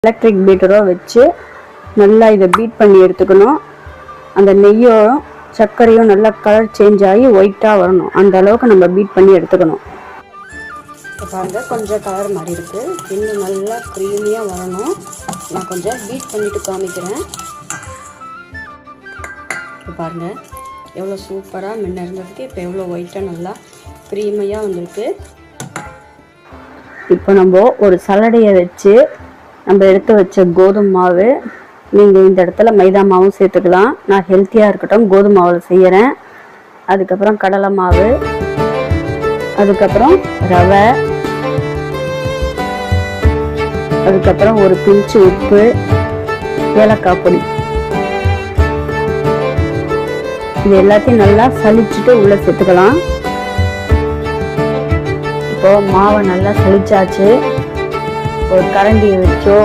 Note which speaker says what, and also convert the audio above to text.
Speaker 1: Electric பீட்டரோ வச்சு நல்லா இதை பீட் பண்ணி எடுத்துக்கணும். அந்த நெய்யும் சர்க்கரையும் நல்லா கலர் சேஞ்ச் ஆகி ஒயிட்டாக வரணும். அந்த அளவுக்கு நம்ம பீட் பண்ணி எடுத்துக்கணும். இப்போ பாருங்கள், கொஞ்சம் கலர் மாறி இருக்குது. இன்னும் நல்லா க்ரீமியாக வரணும். நான் கொஞ்சம் பீட் பண்ணிவிட்டு காமிக்கிறேன். இப்போ பாருங்கள், எவ்வளோ சூப்பராக முன்ன இருந்ததுக்கு இப்போ எவ்வளோ ஒயிட்டாக நல்லா க்ரீமியாக வந்திருக்கு. இப்போ நம்ம ஒரு சலடையை வச்சு நம்ம எடுத்து வச்ச கோதுமை மாவு, நீங்கள் இந்த இடத்துல மைதா மாவும் சேர்த்துக்கலாம். நான் ஹெல்த்தியாக இருக்கட்டும் கோதுமை மாவில் செய்கிறேன். அதுக்கப்புறம் கடலை மாவு, அதுக்கப்புறம் ரவை, அதுக்கப்புறம் ஒரு பிஞ்சு உப்பு, ஏலக்காய் பொடி, இது எல்லாத்தையும் நல்லா சலிச்சுட்டு உள்ளே சேர்த்துக்கலாம். இப்போ மாவை நல்லா சலிச்சாச்சு. ஒரு கரண்டியை வச்சோ